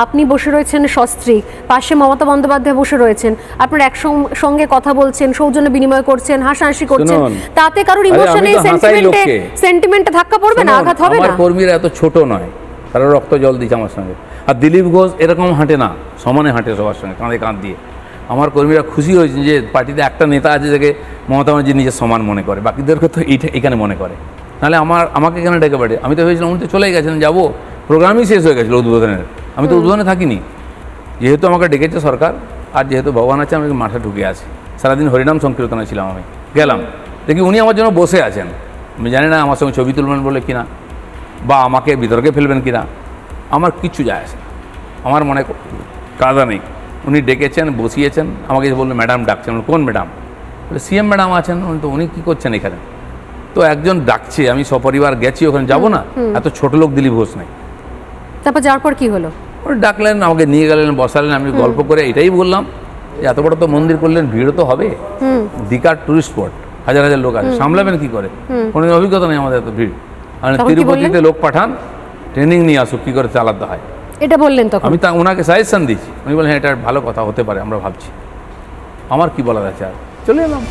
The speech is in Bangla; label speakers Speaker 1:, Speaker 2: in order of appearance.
Speaker 1: আপনি বসে রয়েছেন সস্ত্রীক, পাশে মমতা বন্দ্যোপাধ্যায় বসে রয়েছেন, আপনারা একসঙ্গে কথা বলছেন, সৌজন্য বিনিময় করছেন, হাসাহাসি করছেন, তাতে কারোর ইমোশনে সেন্টিমেন্টে ধাক্কা পড়বে না, আঘাত হবে না?
Speaker 2: আমার কর্মীরা এত ছোট নয়, তারা রক্ত জল দিচ্ছে আমার সঙ্গে। আর দিলীপ ঘোষ এরকম হাঁটে না, সমানে হাঁটে সবার সঙ্গে, কাঁধে কাঁধ দিয়ে। আমার কর্মীরা খুশি হয়েছেন যে পার্টিতে একটা নেতা আছে যাকে মমতা ব্যানার্জি নিজের সমান মনে করে, বাকিদেরকে তো এখানে মনে করে। নাহলে আমাকে এখানে ডেকে পাঠিয়ে, আমি তো ভেবেছিলাম উনি তো চলেই গেছেন, যাবো, প্রোগ্রামই শেষ হয়ে গেছিলো উদ্বোধনের, আমি তো উদ্বোধনে থাকিনি। যেহেতু আমাকে ডেকেছে সরকার, আর যেহেতু ভগবান আছে, আমি মাঠে ঢুকে আছি। সারাদিন হরিনাম সংকীর্তনে ছিলাম, আমি গেলাম, দেখি উনি আমার জন্য বসে আছেন। আমি জানি না আমার সঙ্গে ছবি তুলবেন বলে কিনা, বা আমাকে বিতর্কে ফেলবেন কিনা, আমার কিচ্ছু যায় আসে না, আমার মনে কাদা নেই। উনি ডেকেছেন, বসিয়েছেন, আমাকে বললেন ম্যাডাম ডাকছেন। কোন ম্যাডাম? বলে সিএম ম্যাডাম আছেন। তো উনি কী করছেন এখানে? তো একজন ডাকছে, আমি সপরিবার গেছি, ওখানে যাবো না? এত ছোট লোক দিলীপ ঘোষ নেই।
Speaker 1: তারপর যাওয়ার পর কি হলো?
Speaker 2: উনি ডাকলেন, আমাকে নিয়ে গেলেন, বসালেন, আমি গল্প করে এটাই বললাম যে এত বড় তো মন্দির করলেন, ভিড়ও তো হবে, দীঘার টুরিস্ট স্পট, হাজার হাজার লোক আছে, সামলাবেন কি করে? কোনো অভিজ্ঞতা নেই আমাদের এত ভিড়। তিরুপতিতে লোক পাঠান, ট্রেনিং নিয়ে আসুক কী করে চালাতে হয়,
Speaker 1: এটা বললেন তখন?
Speaker 2: আমি ওনাকে সাজেশন দিচ্ছি। উনি বললেন হ্যাঁ, এটা ভালো কথা, হতে পারে, আমরা ভাবছি। আমার কি বলার আছে, আর চলে এলাম।